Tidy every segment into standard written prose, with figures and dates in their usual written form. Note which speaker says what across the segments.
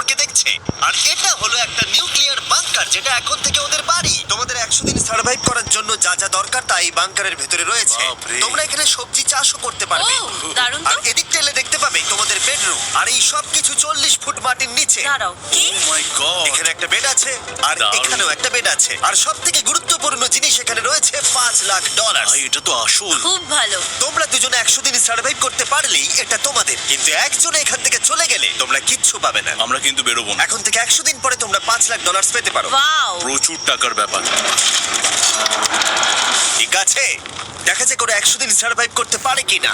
Speaker 1: সম্পর্কে দেখছে। আর এটা হলো একটা নিউক্লিয়ার বাংকার যেটা এখন থেকে ওদের বাড়ি। তোমাদের 100 দিন সার্ভাইভ করার জন্য যা যা দরকার তা এই বাংকারের ভেতরে রয়েছে।
Speaker 2: বাপরে।
Speaker 1: তোমরা এখানে সবজি চাষও করতে পারবে।
Speaker 3: ও, দারুণ তো।
Speaker 1: আর এদিক টেলে দেখতে পাবে তোমাদের বেডরুম। আর এই সব কিছু 40 ফুট মাটির নিচে।
Speaker 3: দাঁড়াও, কি?
Speaker 2: ও মাই গড।
Speaker 1: এখানে একটা বেড আছে আর
Speaker 2: দারুণ।
Speaker 1: এখানেও একটা বেড আছে। আর সব থেকে গুরুত্বপূর্ণ জিনিস এখানে রয়েছে $5 লাখ।
Speaker 2: ভাই এটা তো আসল।
Speaker 3: খুব ভালো।
Speaker 1: তোমরা দুজনে 100 দিন সার্ভাইভ করতে পারলেই এটা তোমাদের, কিন্তু একজন এখান থেকে চলে গেলে তোমরা কিচ্ছু পাবে না।
Speaker 2: আমরা কিন্তু বেরোবো না।
Speaker 1: এখন থেকে 100 দিন পরে তোমরা $5 লাখ পেতে পারো।
Speaker 3: ওয়াও।
Speaker 2: প্রচুর টাকার ব্যাপার।
Speaker 1: ঠিক আছে, দেখা যাক ওরা 100 দিন সার্ভাইভ করতে পারে কিনা।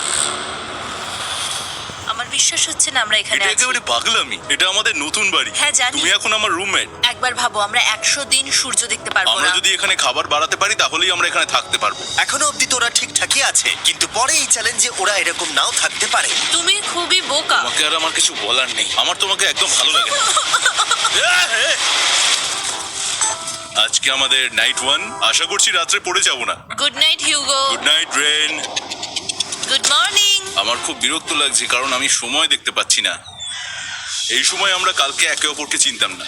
Speaker 3: আমার বিশ্বাস হচ্ছে না আমরা এখানে
Speaker 2: এটা
Speaker 3: আছি।
Speaker 2: একেবারে পাগলামি। এটা আমাদের নতুন বাড়ি।
Speaker 3: হ্যাঁ, জানি।
Speaker 2: তুমি এখন আমার রুমমেট।
Speaker 3: একবার ভাবো, আমরা 100 দিন সূর্য দেখতে পারবো
Speaker 2: আমরা
Speaker 3: না।
Speaker 2: যদি এখানে খাবার বাড়াতে পারি তাহলেই আমরা এখানে থাকতে পারবো।
Speaker 1: এখনো অব্দি তো ওরা ঠিকঠাকই আছে, কিন্তু পরে এই চ্যালেঞ্জে ওরা এরকম নাও থাকতে পারে।
Speaker 3: তুমি খুবই বোকা।
Speaker 2: তোমাকে আর আমার কিছু বলার নেই। আমার তোমাকে একদম ভালো লাগে না। আজকে আমাদের নাইট 1। আশা করছি রাত্রে পড়ে যাব না।
Speaker 3: Good night Hugo.
Speaker 2: Good night Ren.
Speaker 3: Good morning.
Speaker 2: আমার খুব বিরক্ত লাগছে কারণ আমি সময় দেখতে পাচ্ছি না। এই সময় আমরা কালকে একে অপরকে চিনতাম না,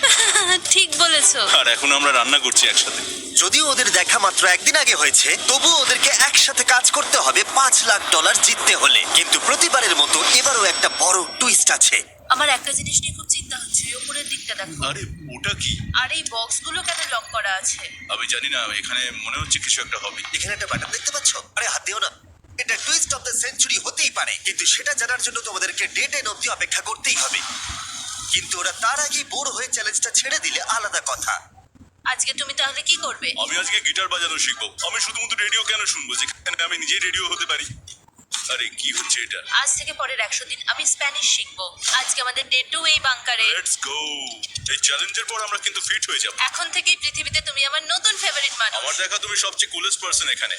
Speaker 3: ঠিক বলেছো।
Speaker 2: আর এখন আমরা রান্না করছি একসাথে।
Speaker 1: যদিও ওদের দেখা মাত্র একদিন আগে হয়েছে, তবুও ওদেরকে একসাথে কাজ করতে হবে $5 লাখ জিততে হলে। কিন্তু প্রতিবারের মতো এবারও একটা বড় টুইস্ট আছে।
Speaker 3: আমার একটা জিনিস নিয়ে খুব চিন্তা হচ্ছে, ওই উপরের দিকটা দেখো।
Speaker 2: আরে ওটা কি?
Speaker 3: আর এই বক্সগুলো কেন লক করা আছে?
Speaker 2: আমি জানি না, এখানে মনে হচ্ছে কিছু একটা হবে।
Speaker 1: এখানে একটা বাটন দেখতে পাচ্ছ? আরে হাত দিও না। এটা টুইস্ট অফ দ্য সেঞ্চুরি হতেই পারে, কিন্তু সেটা জানার জন্য তোমাদেরকে ডে 10 অব্দি অপেক্ষা করতেই হবে। কিন্তু ওরা তার আগেই বোর হয়ে চ্যালেঞ্জটা ছেড়ে দিলে আলাদা কথা।
Speaker 3: আজকে তুমি তাহলে কি করবে?
Speaker 2: আমি আজকে গিটার বাজানো শিখবো। আমি শুধুমাত্র রেডিও কেন শুনবো, যেখানে আমি নিজেই রেডিও হতে পারি। আরে কি হচ্ছে এটা?
Speaker 3: আজ থেকে পরের 100 দিন আমি স্প্যানিশ শিখবো। আজকে আমাদের ডে 2 এই বাংকারে।
Speaker 2: Let's go. এই চ্যালেঞ্জের পর আমরা কিন্তু ফিট হয়ে যাব।
Speaker 3: এখন থেকেই পৃথিবীতে তুমি আমার নতুন ফেভারিট মানুষ।
Speaker 2: আমার দেখা তুমি সবচেয়ে কুলেস্ট পারসন এখানে।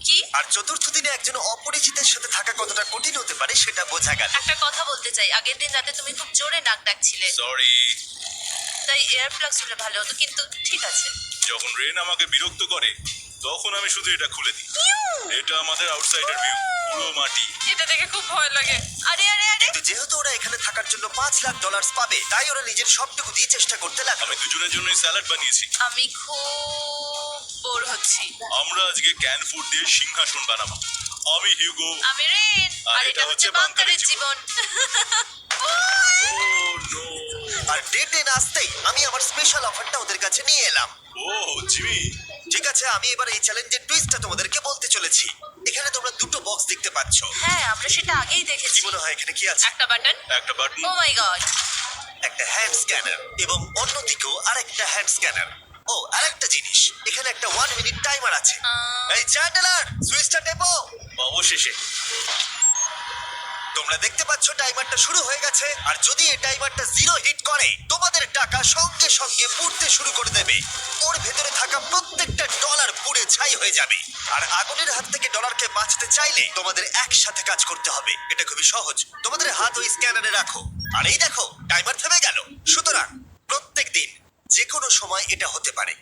Speaker 3: কি?
Speaker 1: আর চতুর্থ দিনে একজন অপরিচিতের সাথে থাকা কতটা কঠিন হতে পারে সেটা বোঝা গেল।
Speaker 3: একটা কথা বলতে চাই, আগের দিন রাতে তুমি খুব জোরে নাক ডাকছিলে,
Speaker 2: সরি।
Speaker 3: তাই এয়ার প্লাগস হলে ভালো হতো, কিন্তু ঠিক আছে।
Speaker 2: যখন রেন আমাকে বিরক্ত করে তখন আমি শুধু এটা খুলে দিই। এটা আমাদের আউটসাইডার ভিউ, পুরো মাটি।
Speaker 3: এটা দেখে খুব ভয় লাগে। আরে আরে আরে,
Speaker 1: কিন্তু যেহেতু ওরা এখানে থাকার জন্য $5 লাখ পাবে, তাই ওরা নিজের সবটুকু দিয়ে চেষ্টা করতে লাগলো।
Speaker 2: আমি দুজনের জন্যই স্যালাড বানিয়েছি।
Speaker 3: আমি খুব বোর হচ্ছি।
Speaker 2: আমরা আজকে ক্যান ফুড দিয়ে সিংহাসন বানাবো। আমি হিউগো।
Speaker 3: আমি রেন, আর এটা হচ্ছে বাংকারের জীবন।
Speaker 2: ও নো।
Speaker 1: আর ডে 10 আসতেই আমি আমার স্পেশাল অফারটা ওদের কাছে নিয়ে এলাম।
Speaker 2: ও জিমি।
Speaker 1: ঠিক আছে, আমি এবার এই চ্যালেঞ্জের টুইস্টটা তোমাদেরকে বলতে চলেছি। এখানে তোমরা দুটো বক্স দেখতে পাচ্ছ।
Speaker 3: হ্যাঁ, আমরা সেটা আগেই
Speaker 1: কি
Speaker 3: দেখেছি।
Speaker 1: মনে হয় এখানে কি আছে?
Speaker 3: একটা বাটন।
Speaker 2: একটা বাটন।
Speaker 3: ও মাই গড।
Speaker 1: একটা হ্যান্ড স্ক্যানার এবং অন্যদিকেও আরেকটা হ্যান্ড স্ক্যানার। ও, আরেকটা জিনিস, এখানে একটা 1 মিনিট টাইমার আছে। এই চ্যান্ডেলার, সুইচটা টেপো।
Speaker 2: অবশেষে।
Speaker 1: তোমরা দেখতে পাচ্ছ টাইমারটা শুরু হয়ে গেছে, আর যদি এই টাইমারটা 0 হিট করে তোমাদের টাকা সঙ্গে সঙ্গে পুড়তে শুরু করে দেবে। ওর ভেতরে থাকা প্রত্যেকটা ডলার পুড়ে ছাই হয়ে যাবে। আর আগুনের হাত থেকে ডলারকে বাঁচাতে চাইলে তোমাদের একসাথে কাজ করতে হবে। এটা খুবই সহজ। তোমাদের হাত ওই স্ক্যানারে রাখো, আর এই দেখো টাইমার থেমে গেল। সুতরাং প্রত্যেক দিন যে কোনো সময় এটা হতে পারে।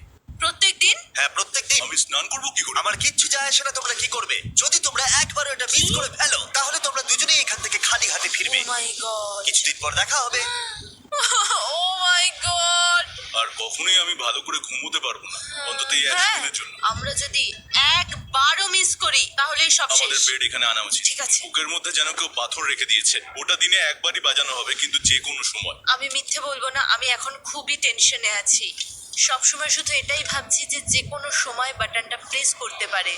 Speaker 3: প্রত্যেকদিন?
Speaker 1: হ্যাঁ, প্রত্যেক দিন।
Speaker 2: আমি স্নান করবো কি করে?
Speaker 1: আমার কিচ্ছু যায় আসে না তোমরা কি করবে। যদি তোমরা একবারও এটা মিস করে ফেলো, তাহলে তোমরা দুজনেই এখান থেকে খালি হাতে ফিরবে।
Speaker 3: ও মাই গড।
Speaker 1: কিছুদিন পর দেখা হবে।
Speaker 3: ও মাই গড।
Speaker 2: আর কখনোই আমি ভালো করে ঘুমোতে পারবো না, অন্তত এই এক
Speaker 3: হ্যাঁ,
Speaker 2: দিনের জন্য।
Speaker 3: আমরা যদি একবারও মিস করি তাহলে সব শেষ।
Speaker 2: আমাদের বেড এখানে আনা উচিত।
Speaker 3: ঠিক আছে।
Speaker 2: বুকের মধ্যে যেন কেউ পাথর রেখে দিয়েছে। ওটা দিনে একবারই বাজানো হবে, কিন্তু যে কোনো সময়।
Speaker 3: আমি মিথ্যে বলবো না, আমি এখন খুবই টেনশনে আছি। সব সময় শুধু এটাই ভাবছি যে যে কোনো সময় বাটনটা প্রেস করতে পারে।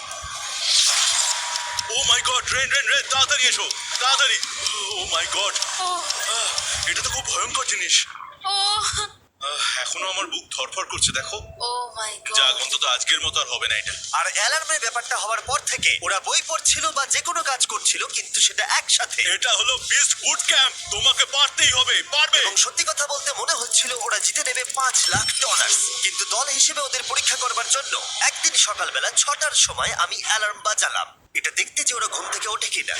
Speaker 2: ও মাই গড, রেন রেন রেন, তাড়াতাড়ি এসো, তাড়াতাড়ি। ও মাই গড,
Speaker 3: ও
Speaker 2: এটা তো খুব ভয়ঙ্কর জিনিস।
Speaker 3: ও
Speaker 2: এখনো আমার বুক ধরফর করছে, দেখো।
Speaker 3: ও মাই
Speaker 2: যাক,
Speaker 3: গড।
Speaker 2: অন্তত আজকের মতো আর হবে না এটা।
Speaker 1: আর অ্যালার্মের ব্যাপারটা হওয়ার পর থেকে ওরা বই পড়ছিল বা যে কোনো কাজ করছিল, কিন্তু সেটা একসাথে।
Speaker 2: এটা হলো বিস্ট বুট ক্যাম্প, তোমাকে পারতেই হবে, পারবে।
Speaker 1: এবং সত্যি কথা বলতে মনে হচ্ছিল ওরা জিতে নেবে $5 লাখ। কিন্তু দল হিসেবে ওদের পরীক্ষা করবার জন্য একদিন সকালবেলা 6টার সময় আমি অ্যালার্ম বাজালাম, এটা দেখতে যে ওরা ঘুম থেকে ওঠে কিনা।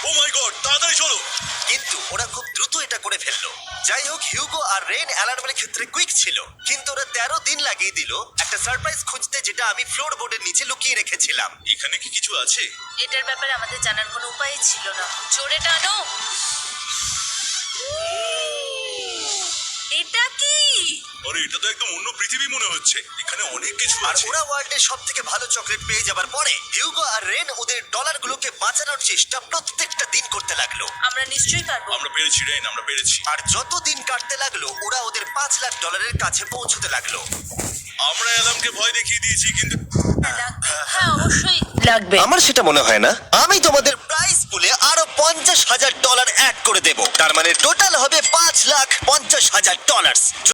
Speaker 2: ও মাই গড, তাড়াতাড়ি চলো।
Speaker 1: কিন্তু ওরা খুব দ্রুত এটা করে ফেললো। যাই হোক, হিউগো আর রেন অ্যালার্মের ক্ষেত্রে কুইক ছিল, কিন্তু ওরা 13 দিন লাগিয়ে দিল একটা সারপ্রাইজ খুঁজতে, যেটা আমি ফ্লোর বোর্ডের নিচে লুকিয়ে রেখেছিলাম।
Speaker 2: এখানে কি কিছু আছে?
Speaker 3: এটার ব্যাপারে আমাদের জানার কোনো উপায় ছিল না। জোরে টানো। এটা কি?
Speaker 2: আরে এটা তো একদম অন্য পৃথিবী মনে হচ্ছে, এখানে অনেক কিছু
Speaker 1: আর
Speaker 2: আছে।
Speaker 1: ওরা ওয়ার্ল্ডের সব থেকে ভালো চকলেট পেয়ে যাবার পরে হিউগো আর রেন ওদের ডলারগুলোকে বাঁচানোর চেষ্টা প্রত্যেকটা দিন করতে লাগলো।
Speaker 3: আমরা নিশ্চয়ই পারবো।
Speaker 2: আমরা পেরেছি রেন, আমরা পেরেছি।
Speaker 1: আর যত দিন কাটতে লাগলো ওরা ওদের $5 লাখ কাছে পৌঁছতে লাগলো।
Speaker 2: আমরা অ্যালামকে ভয় দেখিয়ে দিয়েছি, কিন্তু
Speaker 3: লাগবে। হ্যাঁ অবশ্যই লাগবে।
Speaker 1: আমার সেটা মনে হয় না। আমি তোমাদের প্রাইস পুলে আরো $50,000 অ্যাড করে দেব, তার মানে টোটাল হবে $5,50,000।